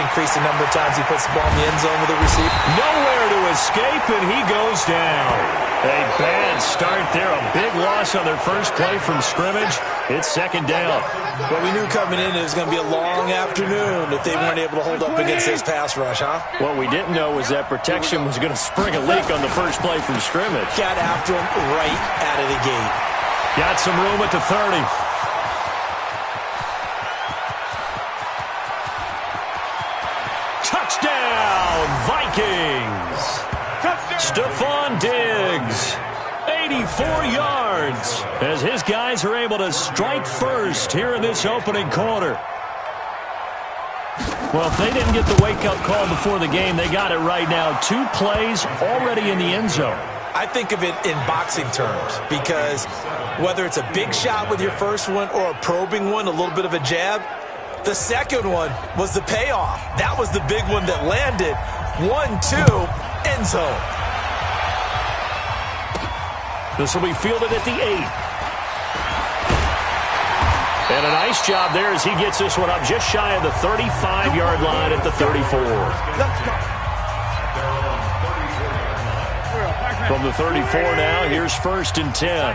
increase the number of times he puts the ball in the end zone with a receiver. Nowhere to escape, and he goes down. A bad start there. A big loss on their first play from scrimmage. It's second down. But we knew coming in it was going to be a long afternoon if they weren't able to hold up against this pass rush, huh? What we didn't know was that protection was going to spring a leak on the first play from scrimmage. Got after him right out of the gate. Got some room at the 30. Touchdown, Vikings! Stephon Diggs, 84 yards, as his guys are able to strike first here in this opening quarter. Well, if they didn't get the wake-up call before the game, they got it right now. 2 plays already in the end zone. I think of it in boxing terms because whether it's a big shot with your first one or a probing one, a little bit of a jab, the second one was the payoff. That was the big one that landed. 1-2, end zone. This will be fielded at the 8. And a nice job there as he gets this one up just shy of the 35-yard line at the 34. From the 34 now, here's 1st and 10.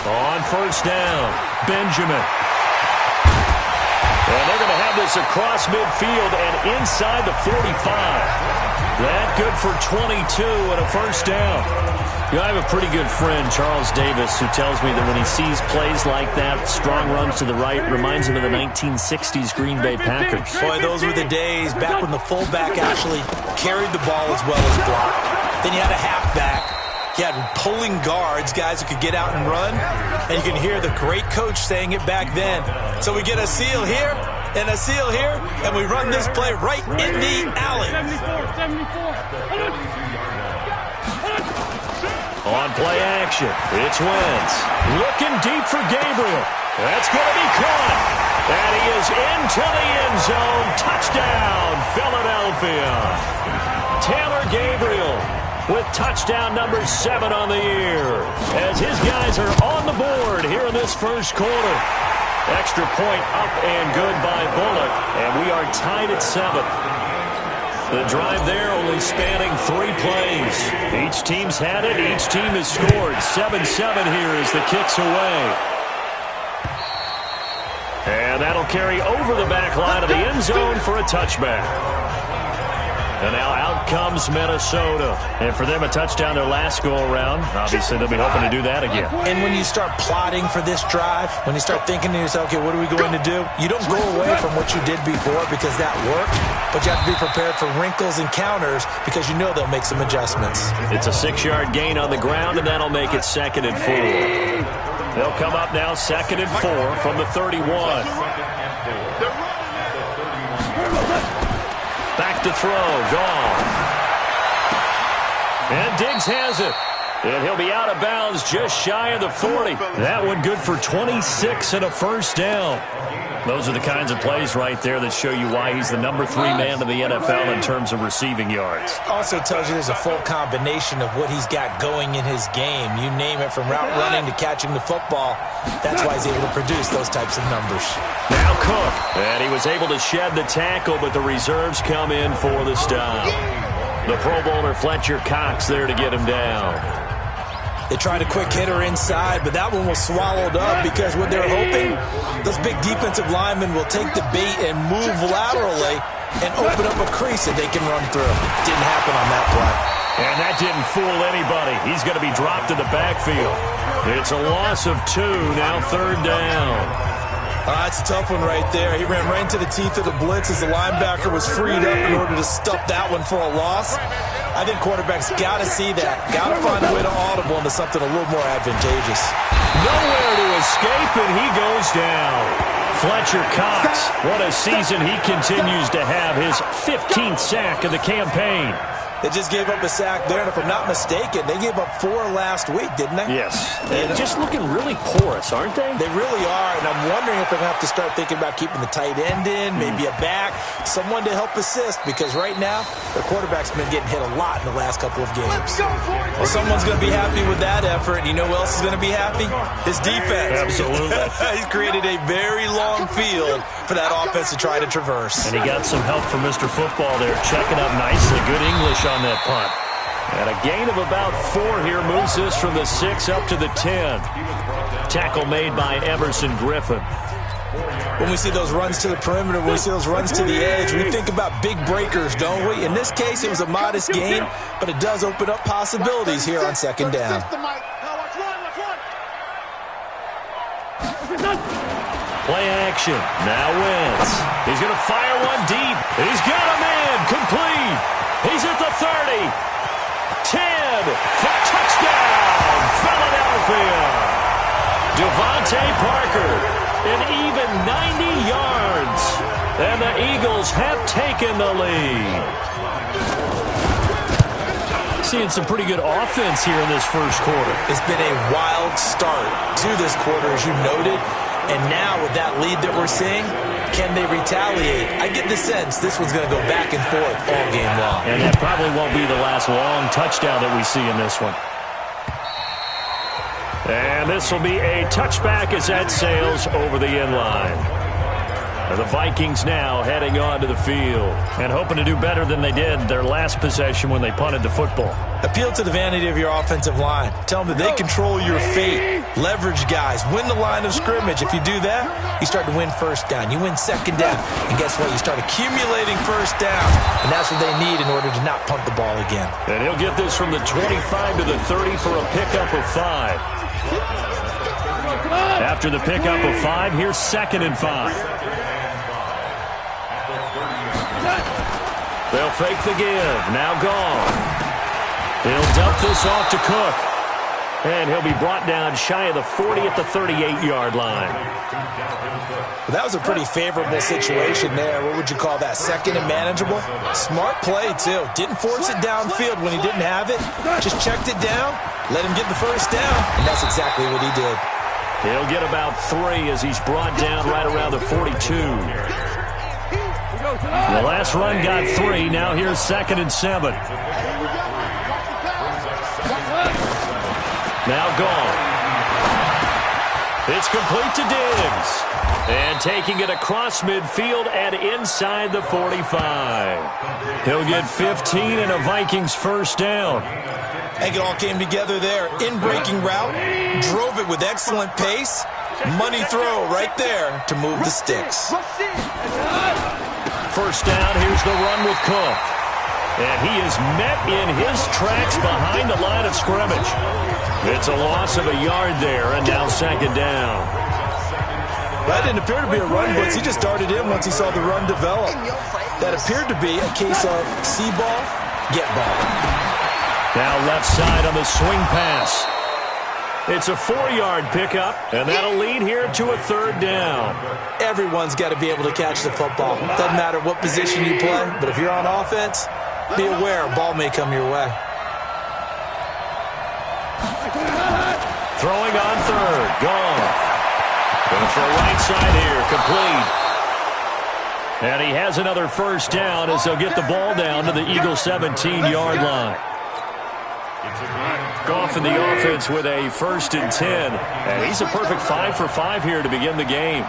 On 1st down, Benjamin. And they're going to have this across midfield and inside the 45. That good for 22 and a 1st down. You know, I have a pretty good friend, Charles Davis, who tells me that when he sees plays like that, strong runs to the right, reminds him of the 1960s Green Bay Packers. Boy, those were the days back when the fullback actually carried the ball as well as blocked. Then you had a halfback. You had pulling guards, guys who could get out and run. And you can hear the great coach saying it back then. So we get a seal here and a seal here, and we run this play right in the alley. On play action, it's Wentz. Looking deep for Gabriel. That's going to be caught. And he is into the end zone. Touchdown, Philadelphia. Taylor Gabriel with touchdown number 7 on the year. As his guys are on the board here in this first quarter. Extra point up and good by Bullock. And we are tied at 7. The drive there only spanning 3 plays. Each team's had it. Each team has scored. 7-7 here as the kick's away. And that'll carry over the back line of the end zone for a touchback. And now out comes Minnesota. And for them, a touchdown their last go-around. Obviously, they'll be hoping to do that again. And when you start plotting for this drive, when you start thinking to yourself, okay, what are we going to do? You don't go away from what you did before because that worked. But you have to be prepared for wrinkles and counters because you know they'll make some adjustments. It's a 6-yard gain on the ground, and that'll make it 2nd and 4. They'll come up now 2nd and 4 from the 31. Back to throw, gone. And Diggs has it. And he'll be out of bounds just shy of the 40. That one good for 26 and a 1st down. Those are the kinds of plays right there that show you why he's the number 3 man in the NFL in terms of receiving yards. Also tells you there's a full combination of what he's got going in his game. You name it, from route running to catching the football. That's why he's able to produce those types of numbers. Now Cook. And he was able to shed the tackle, but the reserves come in for the stop. The Pro Bowler Fletcher Cox there to get him down. They tried a quick hitter inside, but that one was swallowed up because what they're hoping, those big defensive linemen will take the bait and move laterally and open up a crease that they can run through. Didn't happen on that play. And that didn't fool anybody. He's going to be dropped in the backfield. It's a loss of 2, now 3rd down. That's a tough one right there. He ran right into the teeth of the blitz as the linebacker was freed up in order to stuff that one for a loss. I think quarterbacks got to see that. Got to find a way to audible into something a little more advantageous. Nowhere to escape, and he goes down. Fletcher Cox, what a season he continues to have. His 15th sack of the campaign. They just gave up a sack there, and if I'm not mistaken, they gave up 4 last week, didn't they? Yes. They're just looking really porous, aren't they? They really are, and I'm wondering if they're going to have to start thinking about keeping the tight end in, maybe a back, someone to help assist, because right now, their quarterback's been getting hit a lot in the last couple of games. Well, someone's going to be happy with that effort, and you know who else is going to be happy? His defense. Absolutely. He's created a very long field for that offense to try to traverse. And he got some help from Mr. Football there, checking up nicely. Good English on that punt. And a gain of about 4 here moves this from the 6 up to the 10. Tackle made by Emerson Griffin. When we see those runs to the perimeter, when we see those runs to the edge, we think about big breakers, don't we? In this case, it was a modest gain, but it does open up possibilities here on second down. Play action. Now Wentz. He's going to fire one deep. He's got a man. Complete. He's at the 30. 10. For touchdown. Philadelphia. Devontae Parker. An even 90 yards. And the Eagles have taken the lead. Seeing some pretty good offense here in this first quarter. It's been a wild start to this quarter, as you noted. And now with that lead that we're seeing, can they retaliate? I get the sense this one's going to go back and forth all game long. And that probably won't be the last long touchdown that we see in this one. And this will be a touchback as that sails over the end line. The Vikings now heading onto the field and hoping to do better than they did their last possession when they punted the football. Appeal to the vanity of your offensive line. Tell them that they control your fate. Leverage guys. Win the line of scrimmage. If you do that, you start to win first down. You win second down. And guess what? You start accumulating first downs. And that's what they need in order to not punt the ball again. And he'll get this from the 25 to the 30 for a pickup of 5. After the pickup of 5, here's 2nd and 5. They'll fake the give. Now gone. He'll dump this off to Cook. And he'll be brought down shy of the 40 at the 38-yard line. Well, that was a pretty favorable situation there. What would you call that? 2nd and manageable? Smart play, too. Didn't force it downfield when he didn't have it. Just checked it down, let him get the first down, and that's exactly what he did. He'll get about 3 as he's brought down right around the 42. The last run got 3. Now here's 2nd and 7. Now gone. It's complete to Diggs. And taking it across midfield and inside the 45. He'll get 15 and a Vikings first down. I think it all came together there. In-breaking route. Drove it with excellent pace. Money throw right there to move the sticks. First down, here's the run with Cook. And he is met in his tracks behind the line of scrimmage. It's a loss of a yard there, and now 2nd down. That didn't appear to be a run blitz. He just darted in once he saw the run develop. That appeared to be a case of see ball, get ball. Now left side on the swing pass. It's a 4-yard pickup, and that'll lead here to a 3rd down. Everyone's got to be able to catch the football. Doesn't matter what position you play, but if you're on offense, be aware a ball may come your way. Throwing on 3rd. Gone. Going for a right side here. Complete. And he has another first down as they'll get the ball down to the Eagles' 17-yard line. Goff in the offense with a 1st and 10. And he's a perfect 5 for 5 here to begin the game.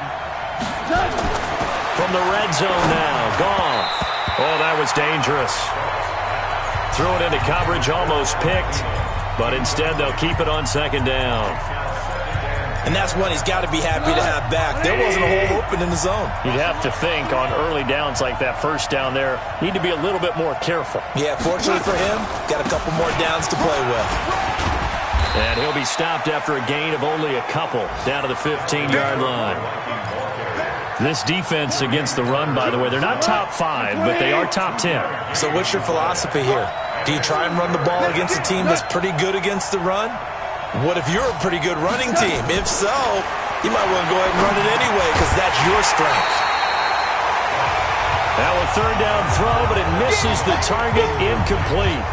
From the red zone now. Goff. Oh, that was dangerous. Threw it into coverage, almost picked. But instead, they'll keep it on 2nd down. And that's one he's got to be happy to have back. There wasn't a hole open in the zone. You'd have to think on early downs like that first down there, need to be a little bit more careful. Yeah, fortunately for him, got a couple more downs to play with. And he'll be stopped after a gain of only a couple, down to the 15-yard line. This defense against the run, by the way, they're not top 5, but they are top 10. So what's your philosophy here? Do you try and run the ball against a team that's pretty good against the run? What if you're a pretty good running team? If so, you might want to go ahead and run it anyway because that's your strength. Now a third down throw, but it misses the target, incomplete.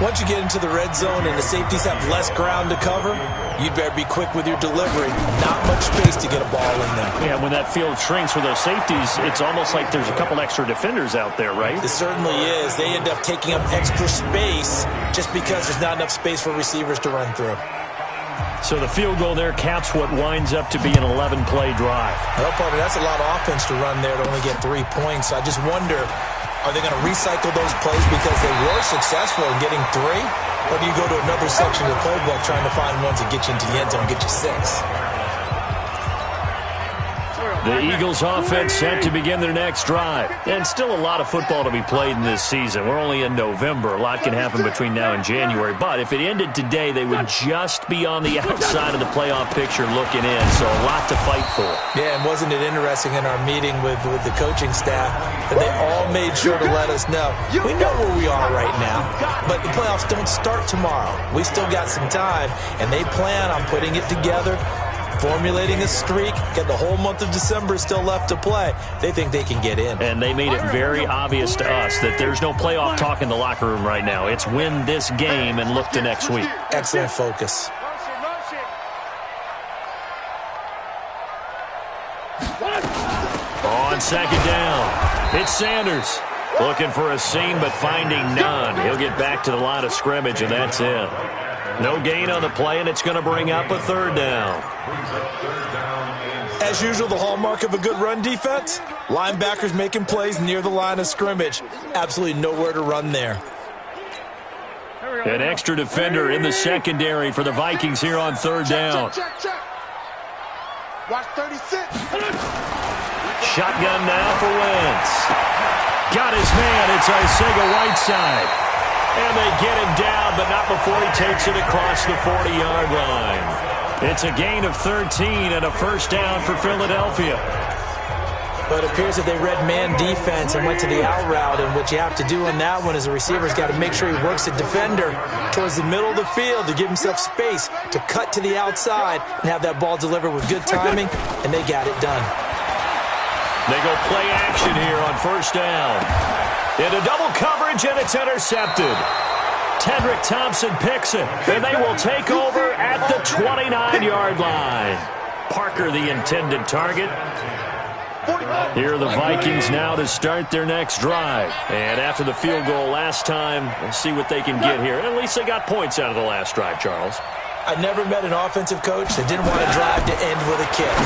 Once you get into the red zone and the safeties have less ground to cover, you'd better be quick with your delivery. Not much space to get a ball in there. Yeah, when that field shrinks with those safeties, it's almost like there's a couple extra defenders out there, right? It certainly is. They end up taking up extra space just because there's not enough space for receivers to run through. So the field goal there caps what winds up to be an 11-play drive. Well, partner, that's a lot of offense to run there to only get 3 points. So I just wonder, are they going to recycle those plays because they were successful in getting 3? Or do you go to another section of the playbook trying to find ones that get you into the end zone and get you 6? The Eagles offense set to begin their next drive. And still a lot of football to be played in this season. We're only in November. A lot can happen between now and January. But if it ended today, they would just be on the outside of the playoff picture looking in. So a lot to fight for. Yeah, and wasn't it interesting in our meeting with the coaching staff that they all made sure to let us know, we know where we are right now, but the playoffs don't start tomorrow. We still got some time, and they plan on putting it together, formulating a streak, get the whole month of December still left to play. They think they can get in. And they made it very obvious to us that there's no playoff talk in the locker room right now. It's win this game and look to next week. Excellent focus. On second down, it's Sanders. Looking for a seam, but finding none. He'll get back to the line of scrimmage, and that's it. No gain on the play, and it's going to bring up a third down. As usual, the hallmark of a good run defense, linebackers making plays near the line of scrimmage. Absolutely nowhere to run there. An extra defender in the secondary for the Vikings here on third down. Watch 36. Shotgun now for Wentz. Got his man. It's Arcega-Whiteside. And they get him down, but not before he takes it across the 40-yard line. It's a gain of 13 and a first down for Philadelphia. But it appears that they read man defense and went to the out route, and what you have to do on that one is the receiver's got to make sure he works the defender towards the middle of the field to give himself space to cut to the outside and have that ball delivered with good timing, and they got it done. They go play action here on first down. Into double coverage, and it's intercepted. Tedrick Thompson picks it, and they will take over at the 29-yard line. Parker, the intended target. Here are the Vikings now to start their next drive. And after the field goal last time, we'll see what they can get here. At least they got points out of the last drive, Charles. I never met an offensive coach that didn't want to drive to end with a kick.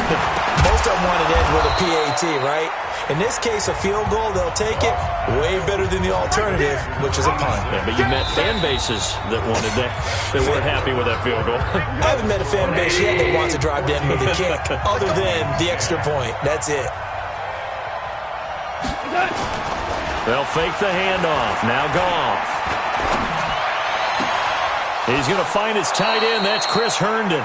Most of them wanted to end with a PAT, right? In this case, a field goal, they'll take it. Way better than the alternative, which is a punt. Yeah, but you met fan bases that wanted that. They weren't happy with that field goal. I haven't met a fan base yet that wants to drive to end with a kick, other than the extra point. That's it. They'll fake the handoff. Now Goff. He's going to find his tight end. That's Chris Herndon.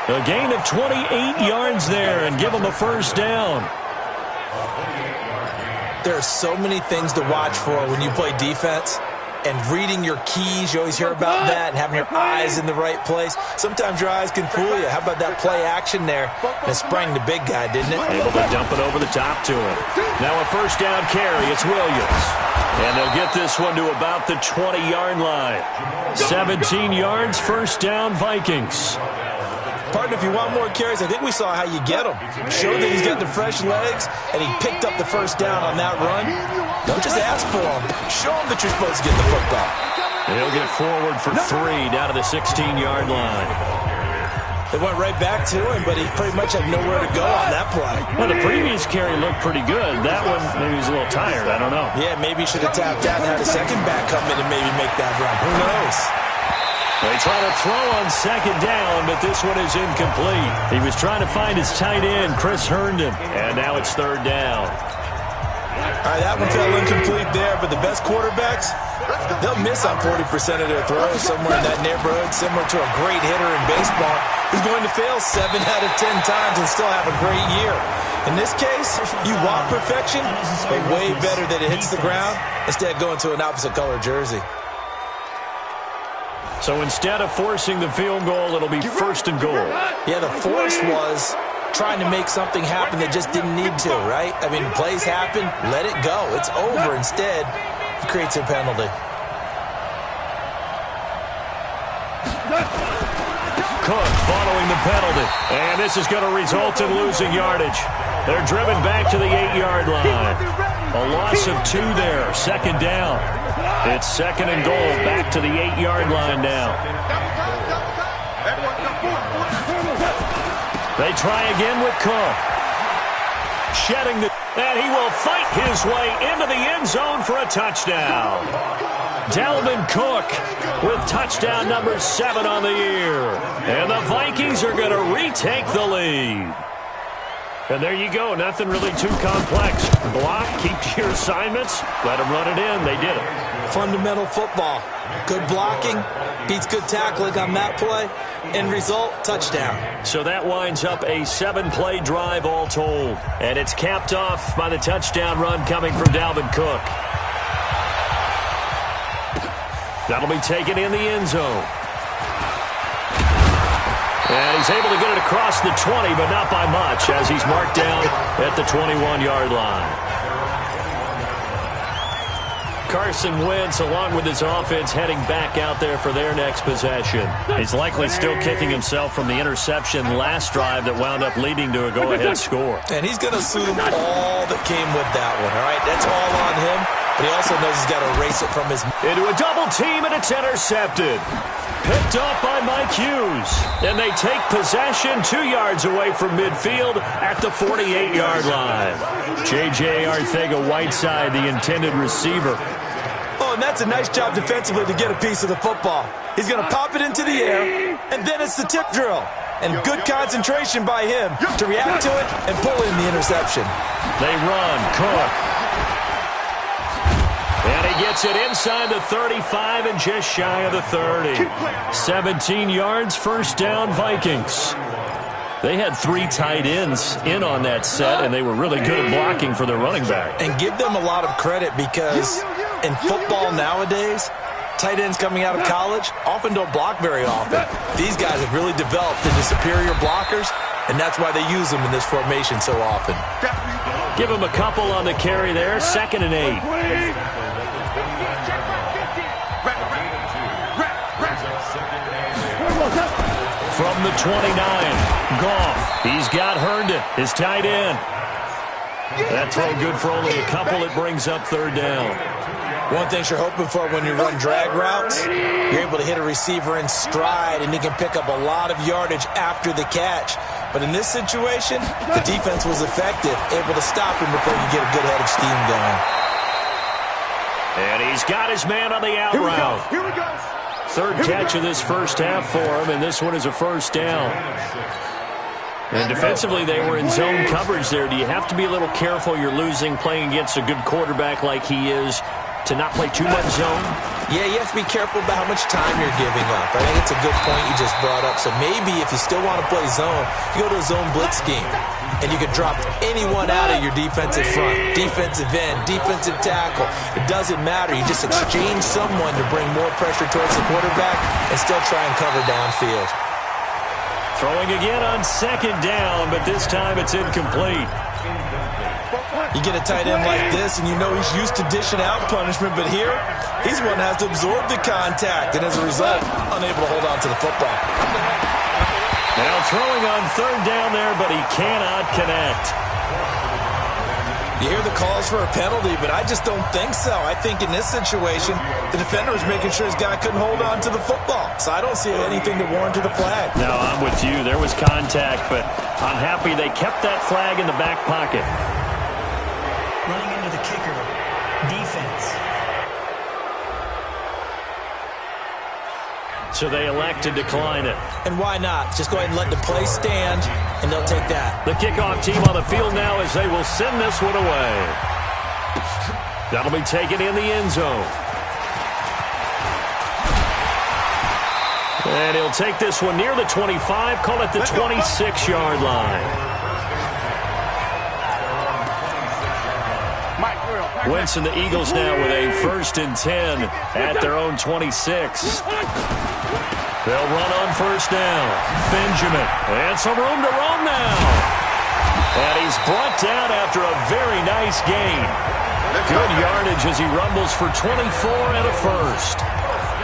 A gain of 28 yards there and give him a first down. There are so many things to watch for when you play defense. And reading your keys, you always hear about that, and having your eyes in the right place. Sometimes your eyes can fool you. How about that play action there? And it sprang the big guy, didn't it? Able to dump it over the top to him. Now a first down carry. It's Williams. And they'll get this one to about the 20-yard line. 17 yards, first down, Vikings. Partner, if you want more carries, I think we saw how you get them. Showed that he's got the fresh legs, and he picked up the first down on that run. Don't just ask for them. Show them that you're supposed to get the football. He'll get forward for 3 down to the 16-yard line. They went right back to him, but he pretty much had nowhere to go on that play. Well, the previous carry looked pretty good. That one, maybe he was a little tired. I don't know. Yeah, maybe he should have tapped out and had a second back come in and maybe make that run. Who knows? They try to throw on second down, but this one is incomplete. He was trying to find his tight end, Chris Herndon, and now it's third down. All right, that one fell incomplete there, but the best quarterbacks, they'll miss on 40% of their throws somewhere in that neighborhood, similar to a great hitter in baseball who's going to fail 7 out of 10 times and still have a great year. In this case, you want perfection, but way better that it hits the ground instead of going to an opposite color jersey. So instead of forcing the field goal, it'll be first and goal. Yeah, the force was trying to make something happen that just didn't need to, right? I mean, plays happen, let it go. It's over. Instead, he creates a penalty. Cook following the penalty. And this is going to result in losing yardage. They're driven back to the 8-yard line. A loss of 2 there, second down. It's second and goal, back to the 8-yard line now. They try again with Cook. Shedding the... And he will fight his way into the end zone for a touchdown. Dalvin Cook with touchdown number 7 on the year. And the Vikings are going to retake the lead. And there you go. Nothing really too complex. Block, keep to your assignments, let them run it in. They did it. Fundamental football. Good blocking beats good tackling on that play. End result, touchdown. So that winds up a 7-play drive all told. And it's capped off by the touchdown run coming from Dalvin Cook. That'll be taken in the end zone. And he's able to get it across the 20, but not by much, as he's marked down at the 21-yard line. Carson Wentz, along with his offense, heading back out there for their next possession. He's likely still kicking himself from the interception last drive that wound up leading to a go-ahead score. And he's going to assume all that came with that one, all right? That's all on him, but he also knows he's got to erase it from his... Into a double team, and it's intercepted. Picked off by Mike Hughes. And they take possession 2 yards away from midfield at the 48-yard line. J.J. Arcega-Whiteside, the intended receiver. Oh, and that's a nice job defensively to get a piece of the football. He's going to pop it into the air, and then it's the tip drill. And good concentration by him to react to it and pull in the interception. They run. Cook. And he gets it inside the 35 and just shy of the 30. 17 yards, first down, Vikings. They had 3 tight ends in on that set, and they were really good at blocking for their running back. And give them a lot of credit because in football nowadays, tight ends coming out of college often don't block very often. These guys have really developed into superior blockers, and that's why they use them in this formation so often. Give them a couple on the carry there, 2nd and 8. From the 29, Goff. He's got Herndon, his tight end. That throw good for only a couple. It brings up 3rd down. One thing you're hoping for when you run drag routes, you're able to hit a receiver in stride, and he can pick up a lot of yardage after the catch. But in this situation, the defense was effective, able to stop him before you get a good head of steam going. And he's got his man on the out route. Here we go. 3rd catch of this first half for him, and this one is a first down. And defensively, they were in zone coverage there. Do you have to be a little careful? You're losing playing against a good quarterback like he is to not play too much zone? Yeah, you have to be careful about how much time you're giving up. I think it's a good point you just brought up. So maybe if you still want to play zone, you go to a zone blitz scheme. And you can drop anyone out of your defensive front, defensive end, defensive tackle. It doesn't matter. You just exchange someone to bring more pressure towards the quarterback and still try and cover downfield. Throwing again on 2nd down, but this time it's incomplete. You get a tight end like this, and you know he's used to dishing out punishment, but here, he's one that has to absorb the contact, and as a result, unable to hold on to the football. Now throwing on 3rd down there, but he cannot connect. You hear the calls for a penalty, but I just don't think so. I think in this situation, the defender was making sure his guy couldn't hold on to the football. So I don't see anything to warrant the flag. No, I'm with you. There was contact, but I'm happy they kept that flag in the back pocket. Running into the kicker. Defense. So they elect to decline it. And why not? Just go ahead and let the play stand, and they'll take that. The kickoff team on the field now as they will send this one away. That'll be taken in the end zone. And he'll take this one near the 25, call it the 26-yard line. Wentz and the Eagles now with a 1st and 10 at their own 26. They'll run on 1st down. Benjamin. And some room to roam now. And he's brought down after a very nice gain. Good yardage as he rumbles for 24 and a first.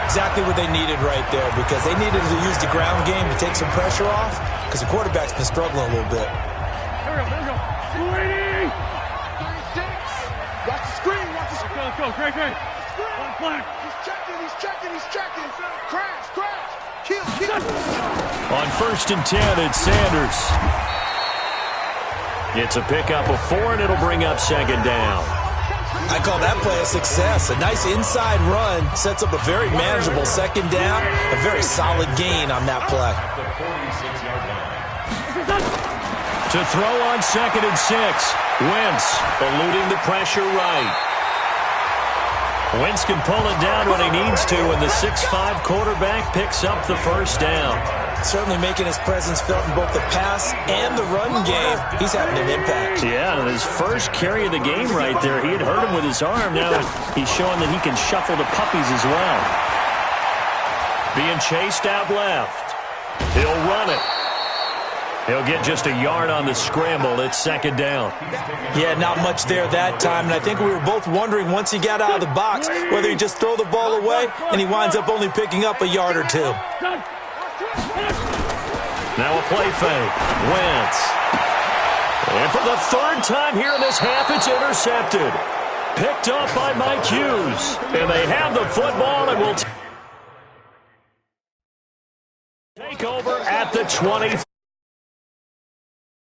Exactly what they needed right there, because they needed to use the ground game to take some pressure off, because the quarterback's been struggling a little bit. There we go. 36. Watch the screen. Let's go. Great. Flag. He's checking. Crash. Kill. On 1st and 10, it's Sanders. It's a pickup of 4, and it'll bring up 2nd down. I call that play a success. A nice inside run sets up a very manageable 2nd down. A very solid gain on that play. To throw on 2nd and 6. Wentz eluding the pressure right. Wentz can pull it down when he needs to, and the 6'5" quarterback picks up the 1st down. Certainly making his presence felt in both the pass and the run game. He's having an impact. Yeah, his first carry of the game right there. He had hurt him with his arm. Now he's showing that he can shuffle the puppies as well. Being chased out left. He'll run it. He'll get just a yard on the scramble. It's 2nd down. Yeah, not much there that time. And I think we were both wondering once he got out of the box whether he'd just throw the ball away, and he winds up only picking up a yard or 2. Now a play fake. Wentz. And for the 3rd time here in this half, it's intercepted. Picked off by Mike Hughes. And they have the football and will take over at the 20.